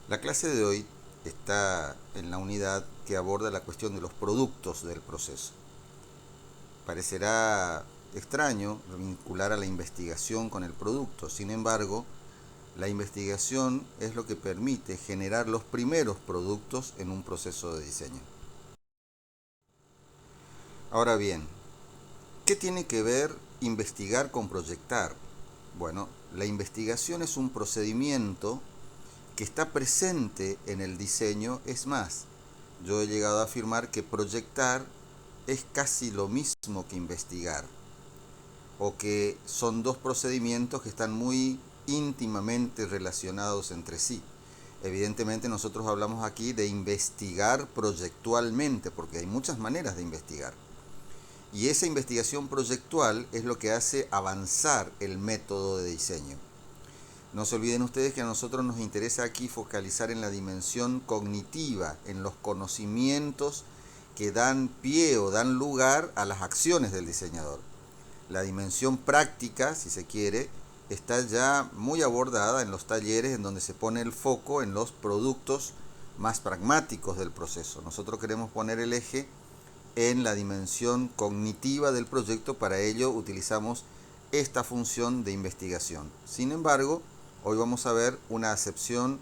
La clase de hoy está en la unidad que aborda la cuestión de los productos del proceso. Parecerá extraño vincular a la investigación con el producto, sin embargo, la investigación es lo que permite generar los primeros productos en un proceso de diseño. Ahora bien, ¿qué tiene que ver investigar con proyectar? Bueno, la investigación es un procedimiento que está presente en el diseño. Es más, yo he llegado a afirmar que proyectar es casi lo mismo que investigar, o que son dos procedimientos que están muy íntimamente relacionados entre sí. Evidentemente nosotros hablamos aquí de investigar proyectualmente, porque hay muchas maneras de investigar. Y esa investigación proyectual es lo que hace avanzar el método de diseño. No se olviden ustedes que a nosotros nos interesa aquí focalizar en la dimensión cognitiva, en los conocimientos que dan pie o dan lugar a las acciones del diseñador. La dimensión práctica, si se quiere, está ya muy abordada en los talleres en donde se pone el foco en los productos más pragmáticos del proceso. Nosotros queremos poner el eje en la dimensión cognitiva del proyecto, para ello utilizamos esta función de investigación. Sin embargo, hoy vamos a ver una acepción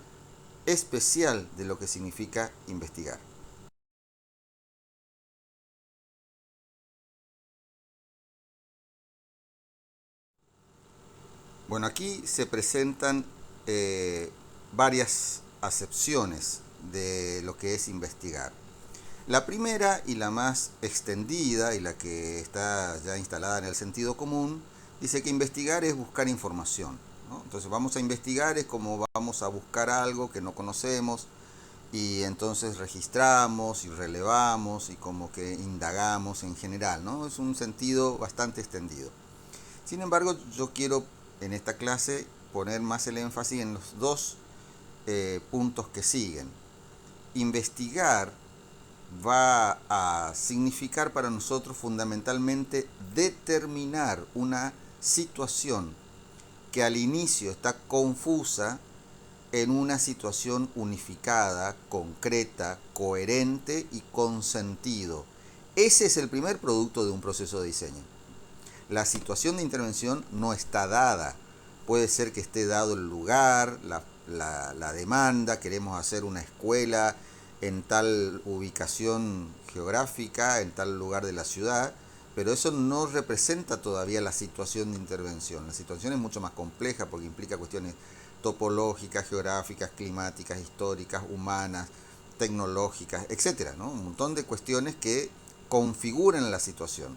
especial de lo que significa investigar. Bueno, aquí se presentan varias acepciones de lo que es investigar. La primera y la más extendida y la que está ya instalada en el sentido común dice que investigar es buscar información, ¿no? Entonces vamos a investigar es como vamos a buscar algo que no conocemos y entonces registramos y relevamos y como que indagamos en general, ¿no? Es un sentido bastante extendido. Sin embargo, yo quiero en esta clase poner más el énfasis en los dos puntos que siguen. Investigar va a significar para nosotros fundamentalmente determinar una situación que al inicio está confusa en una situación unificada, concreta, coherente y con sentido. Ese es el primer producto de un proceso de diseño. La situación de intervención no está dada. Puede ser que esté dado el lugar, la demanda, queremos hacer una escuela en tal ubicación geográfica, en tal lugar de la ciudad, pero eso no representa todavía la situación de intervención. La situación es mucho más compleja porque implica cuestiones topológicas, geográficas, climáticas, históricas, humanas, tecnológicas, etcétera, ¿no? Un montón de cuestiones que configuran la situación.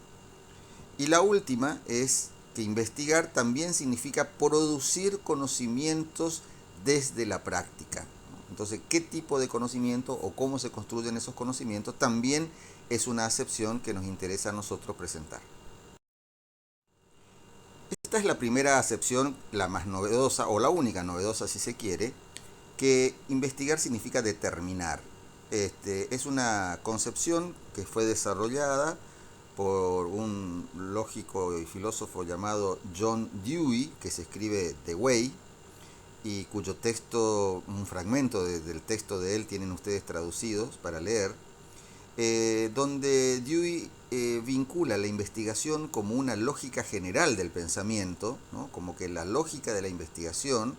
Y la última es que investigar también significa producir conocimientos desde la práctica. Entonces, ¿qué tipo de conocimiento o cómo se construyen esos conocimientos? También es una acepción que nos interesa a nosotros presentar. Esta es la primera acepción, la más novedosa o la única novedosa si se quiere, que investigar significa determinar. Es una concepción que fue desarrollada por un lógico y filósofo llamado John Dewey, que se escribe Dewey, y cuyo texto, un fragmento del texto de él tienen ustedes traducidos para leer, donde Dewey vincula la investigación como una lógica general del pensamiento, ¿no? Como que la lógica de la investigación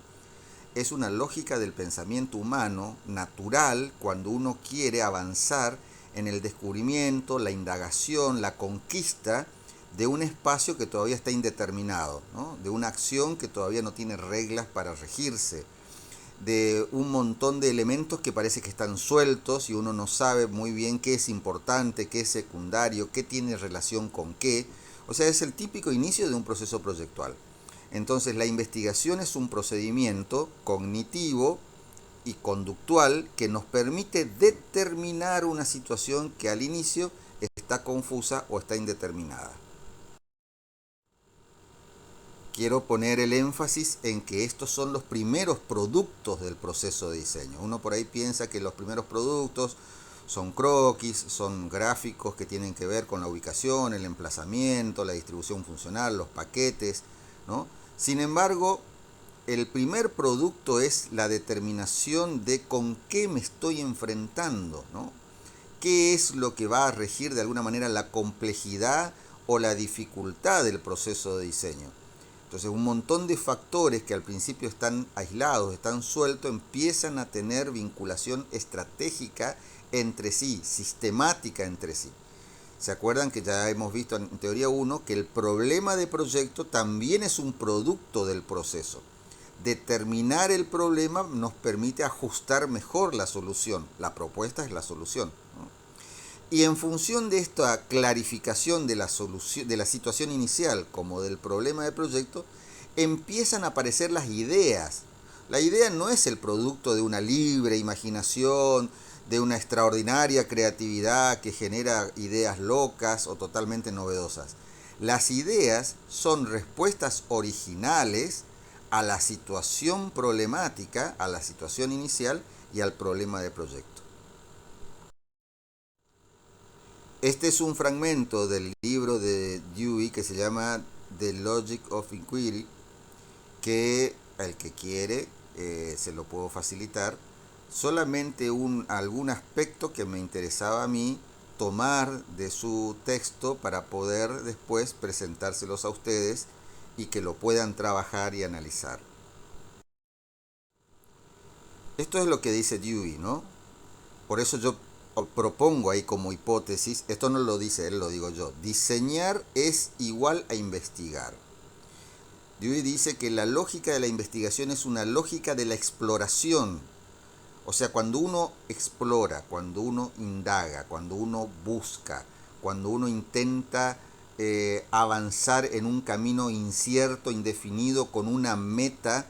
es una lógica del pensamiento humano natural cuando uno quiere avanzar en el descubrimiento, la indagación, la conquista de un espacio que todavía está indeterminado, ¿no? De una acción que todavía no tiene reglas para regirse, de un montón de elementos que parece que están sueltos y uno no sabe muy bien qué es importante, qué es secundario, qué tiene relación con qué. O sea, es el típico inicio de un proceso proyectual. Entonces la investigación es un procedimiento cognitivo y conductual que nos permite determinar una situación que al inicio está confusa o está indeterminada. Quiero poner el énfasis en que estos son los primeros productos del proceso de diseño. Uno por ahí piensa que los primeros productos son croquis, son gráficos que tienen que ver con la ubicación, el emplazamiento, la distribución funcional, los paquetes, ¿no? Sin embargo, el primer producto es la determinación de con qué me estoy enfrentando, ¿no? ¿Qué es lo que va a regir de alguna manera la complejidad o la dificultad del proceso de diseño? Entonces, un montón de factores que al principio están aislados, están sueltos, empiezan a tener vinculación estratégica entre sí, sistemática entre sí. ¿Se acuerdan que ya hemos visto en teoría 1 que el problema de proyecto también es un producto del proceso? Determinar el problema nos permite ajustar mejor la solución. La propuesta es la solución, ¿no? Y en función de esta clarificación de la solución, de la situación inicial como del problema de proyecto, empiezan a aparecer las ideas. La idea no es el producto de una libre imaginación, de una extraordinaria creatividad que genera ideas locas o totalmente novedosas. Las ideas son respuestas originales a la situación problemática, a la situación inicial y al problema de proyecto. Este es un fragmento del libro de Dewey que se llama The Logic of Inquiry, que el que quiere se lo puedo facilitar. Solamente algún aspecto que me interesaba a mí tomar de su texto para poder después presentárselos a ustedes y que lo puedan trabajar y analizar. Esto es lo que dice Dewey, ¿no? Por eso yo propongo ahí como hipótesis, esto no lo dice él, lo digo yo, diseñar es igual a investigar. Dewey dice que la lógica de la investigación es una lógica de la exploración. O sea, cuando uno explora, cuando uno indaga, cuando uno busca, cuando uno intenta avanzar en un camino incierto, indefinido, con una meta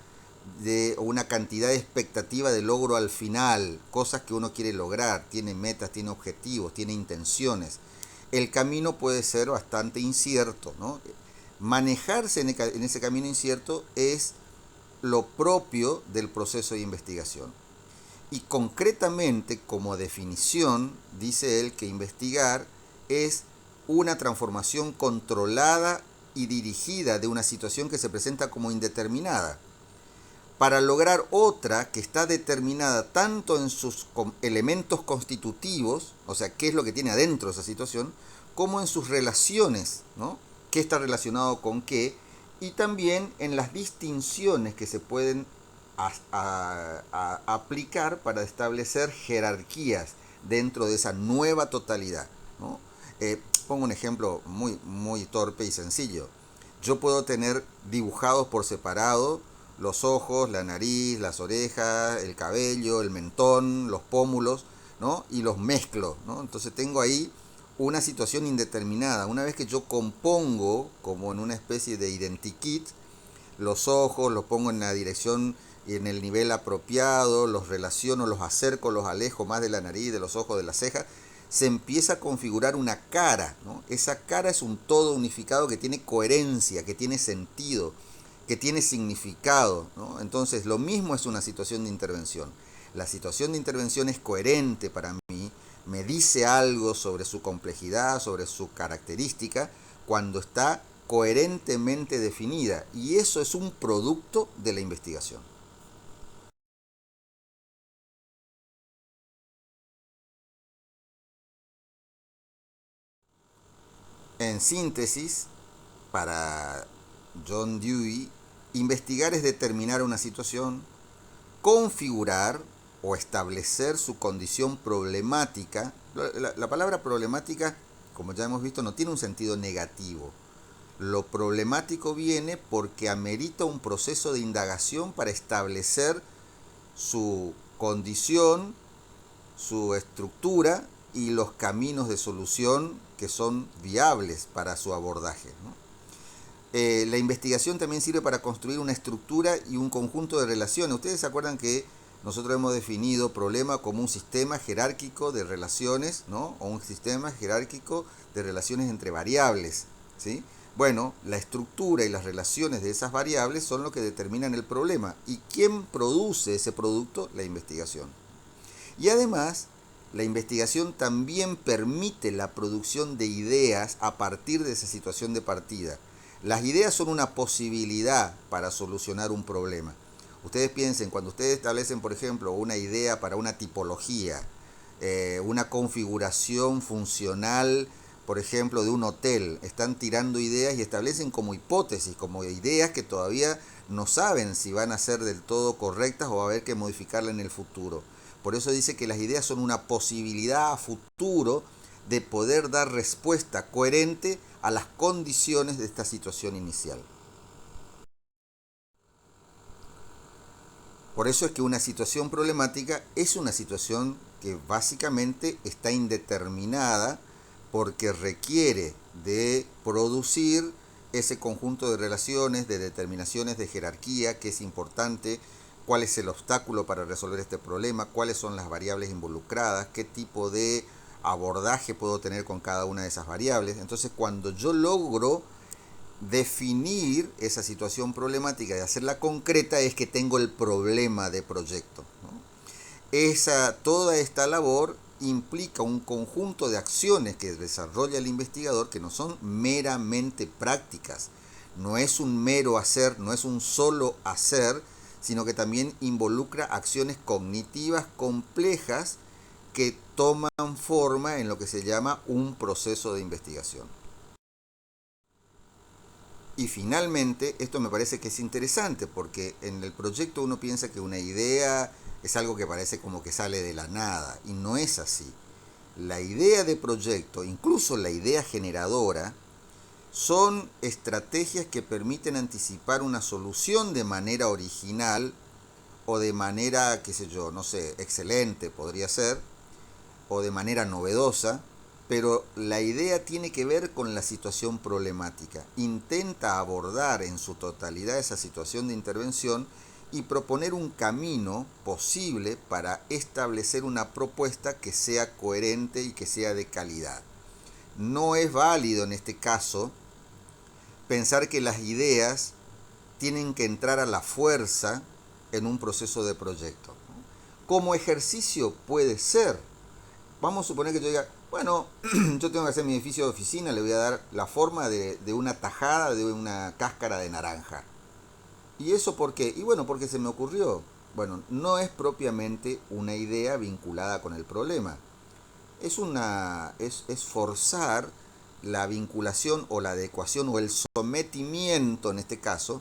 o una cantidad de expectativa de logro al final, cosas que uno quiere lograr, tiene metas, tiene objetivos, tiene intenciones. El camino puede ser bastante incierto, ¿no? Manejarse en ese camino incierto es lo propio del proceso de investigación. Y concretamente, como definición, dice él que investigar es una transformación controlada y dirigida de una situación que se presenta como indeterminada, para lograr otra que está determinada tanto en sus elementos constitutivos, o sea, qué es lo que tiene adentro esa situación, como en sus relaciones, ¿no? ¿Qué está relacionado con qué? Y también en las distinciones que se pueden a aplicar para establecer jerarquías dentro de esa nueva totalidad, ¿no? Pongo un ejemplo muy torpe y sencillo. Yo puedo tener dibujados por separado los ojos, la nariz, las orejas, el cabello, el mentón, los pómulos, ¿no? Y los mezclo, ¿no? Entonces tengo ahí una situación indeterminada. Una vez que yo compongo, como en una especie de identikit, los ojos, los pongo en la dirección y en el nivel apropiado, los relaciono, los acerco, los alejo más de la nariz, de los ojos, de las cejas, se empieza a configurar una cara, ¿no? Esa cara es un todo unificado que tiene coherencia, que tiene sentido, que tiene significado, ¿no? Entonces, lo mismo es una situación de intervención. La situación de intervención es coherente para mí, me dice algo sobre su complejidad, sobre su característica, cuando está coherentemente definida, y eso es un producto de la investigación. En síntesis, para John Dewey, investigar es determinar una situación, configurar o establecer su condición problemática. La palabra problemática, como ya hemos visto, no tiene un sentido negativo. Lo problemático viene porque amerita un proceso de indagación para establecer su condición, su estructura y los caminos de solución que son viables para su abordaje, ¿no? La investigación también sirve para construir una estructura y un conjunto de relaciones. Ustedes se acuerdan que nosotros hemos definido problema como un sistema jerárquico de relaciones, ¿no? O un sistema jerárquico de relaciones entre variables, ¿sí? Bueno, la estructura y las relaciones de esas variables son lo que determinan el problema. ¿Y quién produce ese producto? La investigación. Y además, la investigación también permite la producción de ideas a partir de esa situación de partida. Las ideas son una posibilidad para solucionar un problema. Ustedes piensen, cuando ustedes establecen, por ejemplo, una idea para una tipología, una configuración funcional, por ejemplo, de un hotel, están tirando ideas y establecen como hipótesis, como ideas que todavía no saben si van a ser del todo correctas o va a haber que modificarla en el futuro. Por eso dice que las ideas son una posibilidad a futuro de poder dar respuesta coherente a las condiciones de esta situación inicial. Por eso es que una situación problemática es una situación que básicamente está indeterminada porque requiere de producir ese conjunto de relaciones, de determinaciones de jerarquía que es importante, cuál es el obstáculo para resolver este problema, cuáles son las variables involucradas, qué tipo de abordaje puedo tener con cada una de esas variables. Entonces, cuando yo logro definir esa situación problemática y hacerla concreta, es que tengo el problema de proyecto, ¿no? Toda esta labor implica un conjunto de acciones que desarrolla el investigador que no son meramente prácticas. No es un mero hacer, no es un solo hacer, sino que también involucra acciones cognitivas complejas que toman forma en lo que se llama un proceso de investigación. Y finalmente, esto me parece que es interesante porque en el proyecto uno piensa que una idea es algo que parece como que sale de la nada y no es así. La idea de proyecto, incluso la idea generadora, son estrategias que permiten anticipar una solución de manera original o de manera, qué sé yo, no sé, excelente podría ser, o de manera novedosa, pero la idea tiene que ver con la situación problemática. Intenta abordar en su totalidad esa situación de intervención y proponer un camino posible para establecer una propuesta que sea coherente y que sea de calidad. No es válido en este caso pensar que las ideas tienen que entrar a la fuerza en un proceso de proyecto. Como ejercicio puede ser. Vamos a suponer que yo diga, bueno, yo tengo que hacer mi edificio de oficina, le voy a dar la forma de una tajada de una cáscara de naranja. ¿Y eso por qué? Y bueno, porque se me ocurrió. Bueno, no es propiamente una idea vinculada con el problema. Es forzar la vinculación o la adecuación o el sometimiento, en este caso,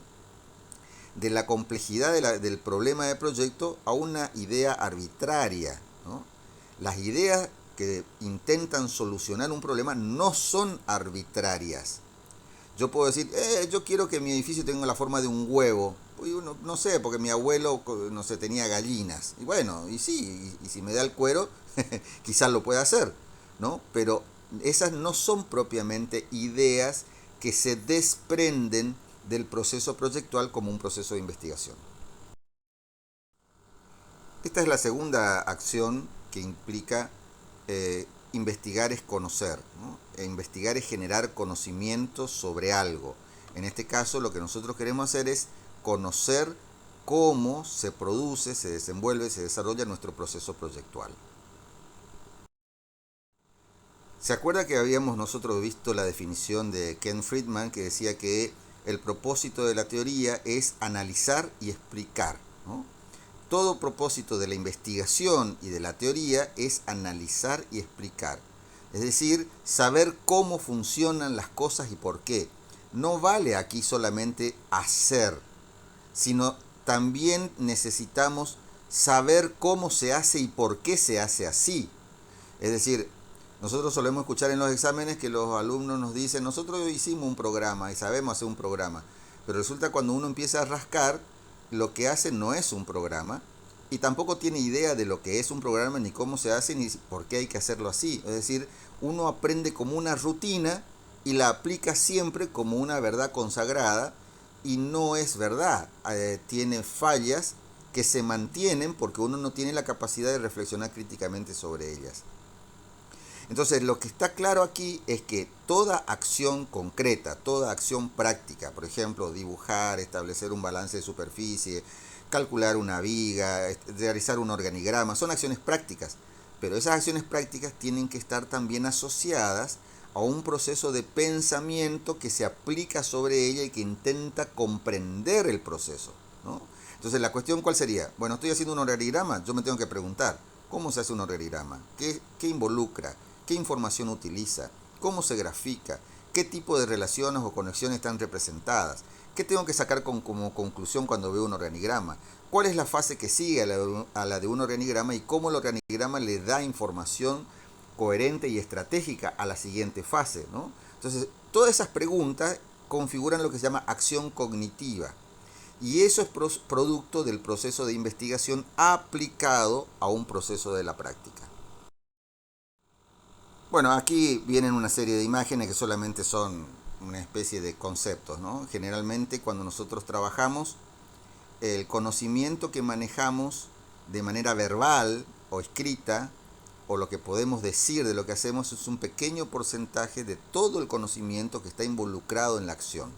de la complejidad del problema de proyecto a una idea arbitraria, ¿no? Las ideas que intentan solucionar un problema no son arbitrarias. Yo puedo decir, yo quiero que mi edificio tenga la forma de un huevo. No sé, porque mi abuelo, no sé, tenía gallinas. Y bueno, y sí, y si me da el cuero, quizás lo pueda hacer, ¿no? Pero esas no son propiamente ideas que se desprenden del proceso proyectual como un proceso de investigación. Esta es la segunda acción que implica investigar es conocer, ¿no? Investigar es generar conocimiento sobre algo. En este caso lo que nosotros queremos hacer es conocer cómo se produce, se desenvuelve, se desarrolla nuestro proceso proyectual. ¿Se acuerda que habíamos nosotros visto la definición de Ken Friedman que decía que el propósito de la teoría es analizar y explicar, ¿no? Todo propósito de la investigación y de la teoría es analizar y explicar. Es decir, saber cómo funcionan las cosas y por qué. No vale aquí solamente hacer, sino también necesitamos saber cómo se hace y por qué se hace así. Es decir, nosotros solemos escuchar en los exámenes que los alumnos nos dicen, nosotros hicimos un programa y sabemos hacer un programa, pero resulta cuando uno empieza a rascar, lo que hace no es un programa y tampoco tiene idea de lo que es un programa, ni cómo se hace, ni por qué hay que hacerlo así. Es decir, uno aprende como una rutina y la aplica siempre como una verdad consagrada y no es verdad. Tiene fallas que se mantienen porque uno no tiene la capacidad de reflexionar críticamente sobre ellas. Entonces, lo que está claro aquí es que toda acción concreta, toda acción práctica, por ejemplo, dibujar, establecer un balance de superficie, calcular una viga, realizar un organigrama, son acciones prácticas, pero esas acciones prácticas tienen que estar también asociadas a un proceso de pensamiento que se aplica sobre ella y que intenta comprender el proceso, ¿no? Entonces la cuestión, ¿cuál sería? Bueno, estoy haciendo un organigrama, yo me tengo que preguntar, ¿cómo se hace un organigrama? ¿Qué involucra? ¿Qué información utiliza? ¿Cómo se grafica? ¿Qué tipo de relaciones o conexiones están representadas? ¿Qué tengo que sacar como conclusión cuando veo un organigrama? ¿Cuál es la fase que sigue a la de un organigrama y cómo el organigrama le da información coherente y estratégica a la siguiente fase, ¿no? Entonces, todas esas preguntas configuran lo que se llama acción cognitiva. Y eso es producto del proceso de investigación aplicado a un proceso de la práctica. Bueno, aquí vienen una serie de imágenes que solamente son una especie de conceptos, ¿no? Generalmente cuando nosotros trabajamos, el conocimiento que manejamos de manera verbal o escrita, o lo que podemos decir de lo que hacemos, es un pequeño porcentaje de todo el conocimiento que está involucrado en la acción.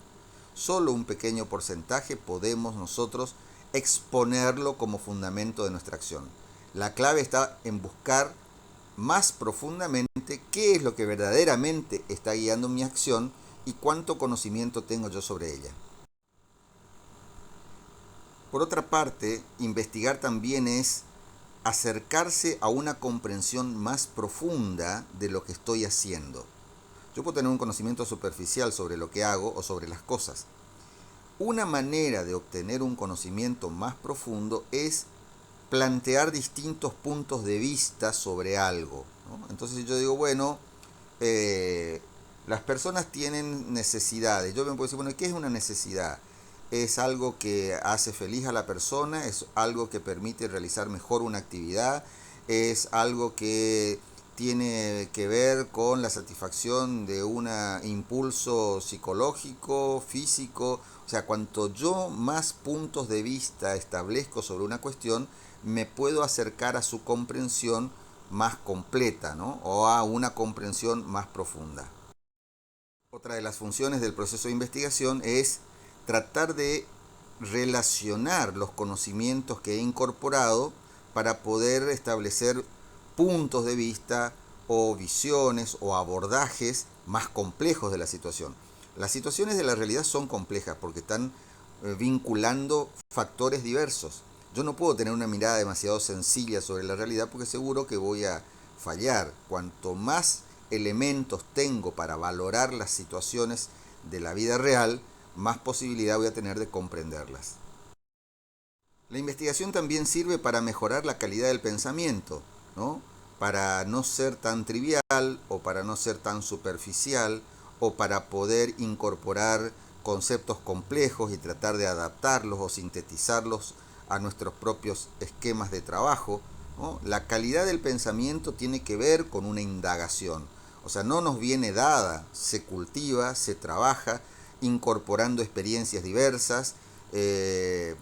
Solo un pequeño porcentaje podemos nosotros exponerlo como fundamento de nuestra acción. La clave está en buscar más profundamente qué es lo que verdaderamente está guiando mi acción y cuánto conocimiento tengo yo sobre ella. Por otra parte, investigar también es acercarse a una comprensión más profunda de lo que estoy haciendo. Yo puedo tener un conocimiento superficial sobre lo que hago o sobre las cosas. Una manera de obtener un conocimiento más profundo es plantear distintos puntos de vista sobre algo, ¿no? Entonces yo digo, bueno, las personas tienen necesidades. Yo me puedo decir, bueno, ¿qué es una necesidad? Es algo que hace feliz a la persona, es algo que permite realizar mejor una actividad, es algo que tiene que ver con la satisfacción de un impulso psicológico, físico. O sea, cuanto yo más puntos de vista establezco sobre una cuestión, me puedo acercar a su comprensión más completa, ¿no? O a una comprensión más profunda. Otra de las funciones del proceso de investigación es tratar de relacionar los conocimientos que he incorporado para poder establecer puntos de vista o visiones o abordajes más complejos de la situación. Las situaciones de la realidad son complejas porque están vinculando factores diversos. Yo no puedo tener una mirada demasiado sencilla sobre la realidad porque seguro que voy a fallar. Cuanto más elementos tengo para valorar las situaciones de la vida real, más posibilidad voy a tener de comprenderlas. La investigación también sirve para mejorar la calidad del pensamiento, ¿no? Para no ser tan trivial o para no ser tan superficial o para poder incorporar conceptos complejos y tratar de adaptarlos o sintetizarlos a nuestros propios esquemas de trabajo, ¿no? La calidad del pensamiento tiene que ver con una indagación, o sea, no nos viene dada, se cultiva, se trabaja incorporando experiencias diversas, del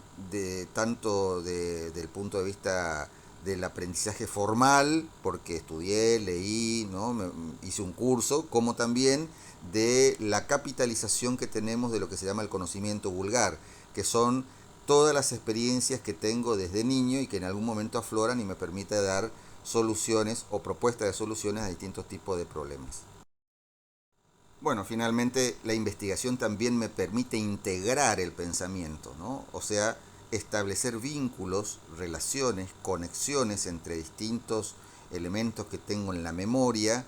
punto de vista del aprendizaje formal, porque estudié, leí, ¿no? Hice un curso, como también de la capitalización que tenemos de lo que se llama el conocimiento vulgar, que son todas las experiencias que tengo desde niño y que en algún momento afloran y me permite dar soluciones o propuestas de soluciones a distintos tipos de problemas. Bueno, finalmente la investigación también me permite integrar el pensamiento, ¿no? O sea, establecer vínculos, relaciones, conexiones entre distintos elementos que tengo en la memoria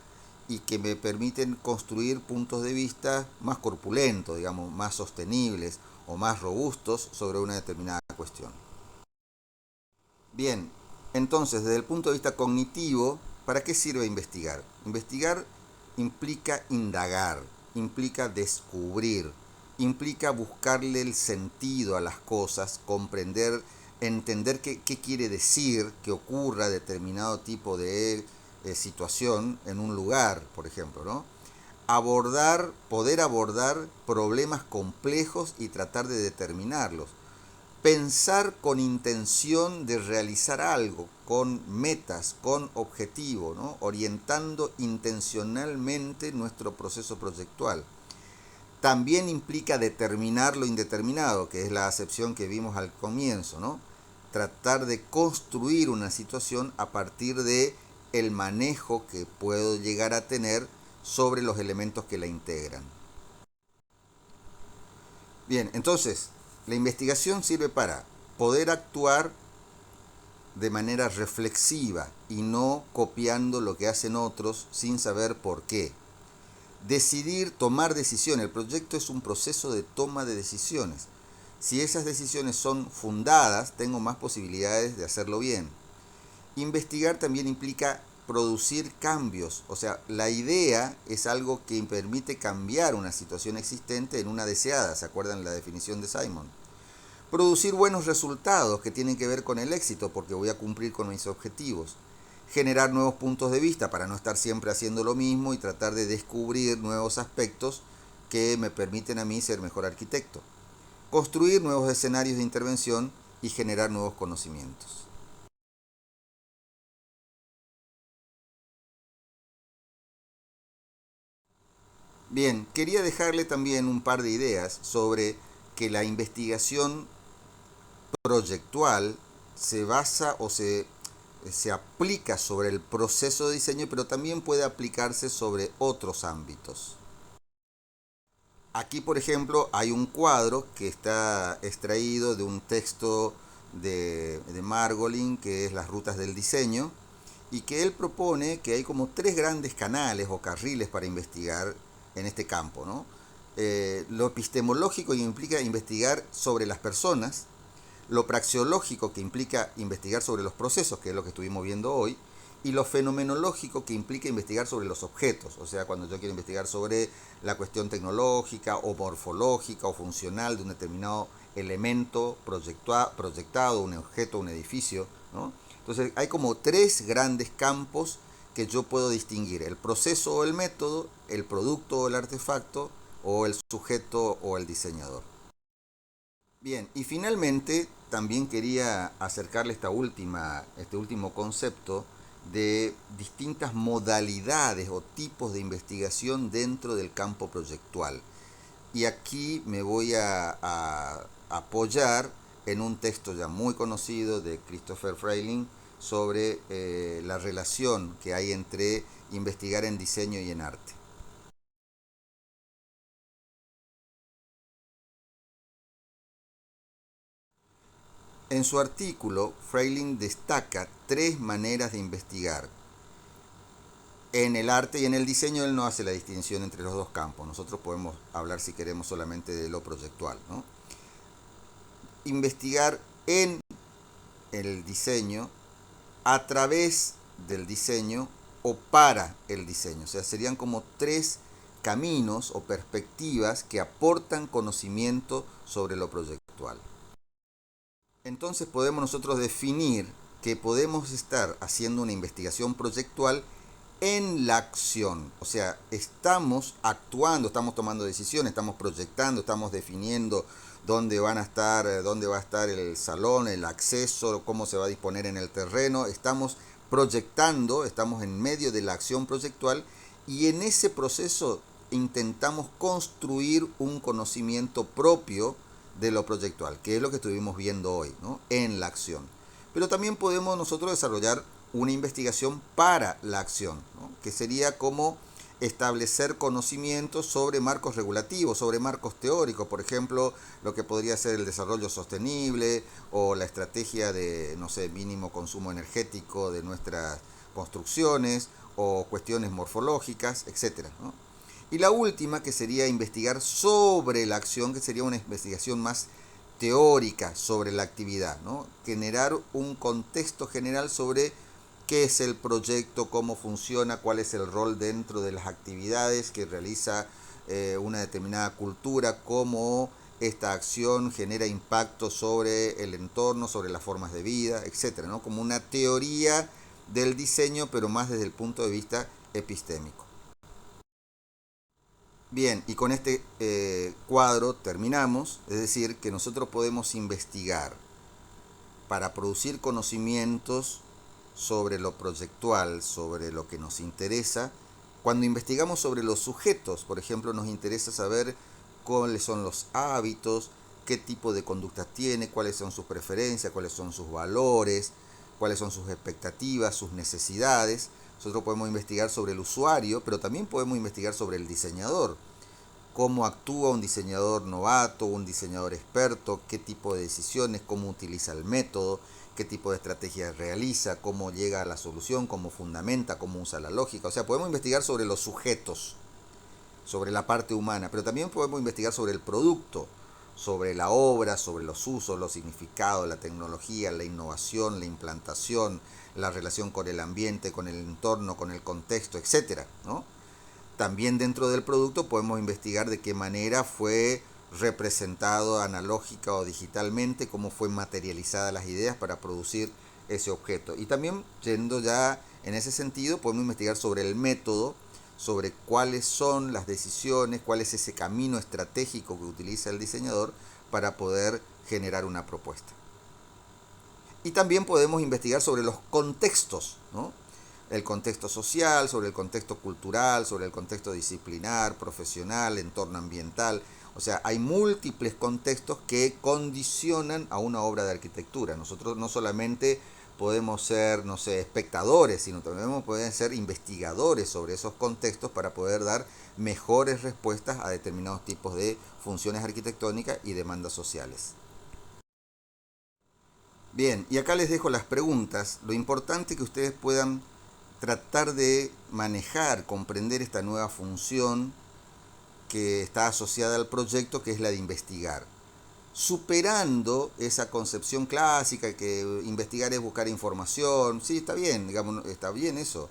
y que me permiten construir puntos de vista más corpulentos, digamos, más sostenibles o más robustos sobre una determinada cuestión. Bien, entonces desde el punto de vista cognitivo, ¿para qué sirve investigar? Investigar implica indagar, implica descubrir, implica buscarle el sentido a las cosas, comprender, entender qué quiere decir que ocurra determinado tipo de situación en un lugar, por ejemplo, ¿no? Poder abordar problemas complejos y tratar de determinarlos. Pensar con intención de realizar algo, con metas, con objetivo, ¿no? Orientando intencionalmente nuestro proceso proyectual. También implica determinar lo indeterminado, que es la acepción que vimos al comienzo, ¿no? Tratar de construir una situación a partir de el manejo que puedo llegar a tener sobre los elementos que la integran. Bien, entonces, la investigación sirve para poder actuar de manera reflexiva y no copiando lo que hacen otros sin saber por qué. Decidir, tomar decisiones. El proyecto es un proceso de toma de decisiones. Si esas decisiones son fundadas, tengo más posibilidades de hacerlo bien. Investigar también implica producir cambios. O sea, la idea es algo que permite cambiar una situación existente en una deseada. ¿Se acuerdan la definición de Simon? Producir buenos resultados que tienen que ver con el éxito, porque voy a cumplir con mis objetivos. Generar nuevos puntos de vista para no estar siempre haciendo lo mismo y tratar de descubrir nuevos aspectos que me permiten a mí ser mejor arquitecto. Construir nuevos escenarios de intervención y generar nuevos conocimientos. Bien, quería dejarle también un par de ideas sobre que la investigación proyectual se basa o se aplica sobre el proceso de diseño, pero también puede aplicarse sobre otros ámbitos. Aquí, por ejemplo, hay un cuadro que está extraído de un texto de Margolin, que es Las rutas del diseño, y que él propone que hay como tres grandes canales o carriles para investigar en este campo, ¿no? Lo epistemológico implica investigar sobre las personas, lo praxeológico que implica investigar sobre los procesos, que es lo que estuvimos viendo hoy, y lo fenomenológico que implica investigar sobre los objetos, o sea, cuando yo quiero investigar sobre la cuestión tecnológica o morfológica o funcional de un determinado elemento proyectado, un objeto, un edificio, ¿no? Entonces hay como tres grandes campos que yo puedo distinguir: el proceso o el método, el producto o el artefacto, o el sujeto o el diseñador. Bien, y finalmente también quería acercarle este último concepto de distintas modalidades o tipos de investigación dentro del campo proyectual. Y aquí me voy a apoyar en un texto ya muy conocido de Christopher Freiling sobre la relación que hay entre investigar en diseño y en arte. En su artículo, Freiling destaca tres maneras de investigar. En el arte y en el diseño él no hace la distinción entre los dos campos. Nosotros podemos hablar, si queremos, solamente de lo proyectual, ¿no? Investigar en el diseño, a través del diseño o para el diseño. O sea, serían como tres caminos o perspectivas que aportan conocimiento sobre lo proyectual. Entonces podemos nosotros definir que podemos estar haciendo una investigación proyectual en la acción. O sea, estamos actuando, estamos tomando decisiones, estamos proyectando, estamos definiendo dónde va a estar el salón, el acceso, cómo se va a disponer en el terreno. Estamos proyectando, estamos en medio de la acción proyectual, y en ese proceso intentamos construir un conocimiento propio de lo proyectual, que es lo que estuvimos viendo hoy, ¿no? En la acción. Pero también podemos nosotros desarrollar una investigación para la acción, ¿no? Que sería como establecer conocimientos sobre marcos regulativos, sobre marcos teóricos, por ejemplo, lo que podría ser el desarrollo sostenible o la estrategia de, no sé, mínimo consumo energético de nuestras construcciones, o cuestiones morfológicas, etcétera, ¿no? Y la última, que sería investigar sobre la acción, que sería una investigación más teórica sobre la actividad, ¿no? Generar un contexto general sobre qué es el proyecto, cómo funciona, cuál es el rol dentro de las actividades que realiza una determinada cultura, cómo esta acción genera impacto sobre el entorno, sobre las formas de vida, etcétera, ¿no? Como una teoría del diseño, pero más desde el punto de vista epistémico. Bien, y con este cuadro terminamos, es decir, que nosotros podemos investigar para producir conocimientos sobre lo proyectual, sobre lo que nos interesa. Cuando investigamos sobre los sujetos, por ejemplo, nos interesa saber cuáles son los hábitos, qué tipo de conductas tiene, cuáles son sus preferencias, cuáles son sus valores, cuáles son sus expectativas, sus necesidades. Nosotros podemos investigar sobre el usuario, pero también podemos investigar sobre el diseñador. cómo actúa un diseñador novato, un diseñador experto, qué tipo de decisiones, cómo utiliza el método, qué tipo de estrategias realiza, cómo llega a la solución, cómo fundamenta, cómo usa la lógica. O sea, podemos investigar sobre los sujetos, sobre la parte humana, pero también podemos investigar sobre el producto, sobre la obra, sobre los usos, los significados, la tecnología, la innovación, la implantación, la relación con el ambiente, con el entorno, con el contexto, etcétera, ¿no? También dentro del producto podemos investigar de qué manera fue representado analógica o digitalmente, cómo fue materializada las ideas para producir ese objeto. Y también, yendo ya en ese sentido, podemos investigar sobre el método, sobre cuáles son las decisiones, cuál es ese camino estratégico que utiliza el diseñador para poder generar una propuesta. Y también podemos investigar sobre los contextos, ¿no? El contexto social, sobre el contexto cultural, sobre el contexto disciplinar, profesional, entorno ambiental. O sea, hay múltiples contextos que condicionan a una obra de arquitectura. Nosotros no solamente podemos ser, no sé, espectadores, sino también podemos ser investigadores sobre esos contextos para poder dar mejores respuestas a determinados tipos de funciones arquitectónicas y demandas sociales. Bien, y acá les dejo las preguntas. Lo importante es que ustedes puedan tratar de manejar, comprender esta nueva función que está asociada al proyecto, que es la de investigar. Superando esa concepción clásica que investigar es buscar información, sí, está bien, digamos, está bien eso,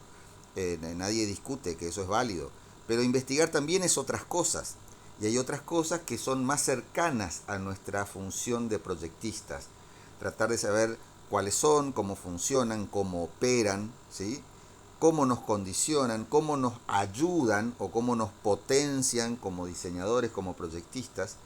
nadie discute que eso es válido, pero investigar también es otras cosas, y hay otras cosas que son más cercanas a nuestra función de proyectistas, tratar de saber cuáles son, cómo funcionan, cómo operan, ¿sí? Cómo nos condicionan, cómo nos ayudan o cómo nos potencian como diseñadores, como proyectistas,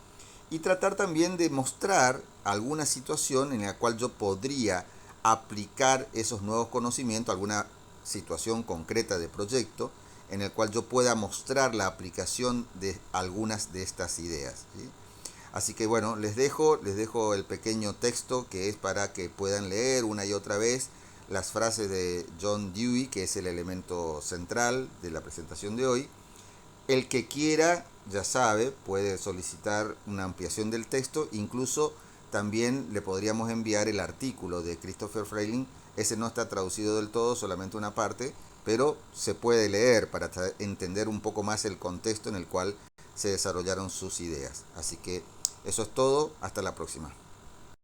y tratar también de mostrar alguna situación en la cual yo podría aplicar esos nuevos conocimientos, alguna situación concreta de proyecto, en el cual yo pueda mostrar la aplicación de algunas de estas ideas, ¿sí? Así que bueno, les dejo el pequeño texto que es para que puedan leer una y otra vez las frases de John Dewey, que es el elemento central de la presentación de hoy. El que quiera, ya sabe, puede solicitar una ampliación del texto, incluso también le podríamos enviar el artículo de Christopher Freiling. Ese no está traducido del todo, solamente una parte, pero se puede leer para entender un poco más el contexto en el cual se desarrollaron sus ideas. Así que eso es todo, hasta la próxima.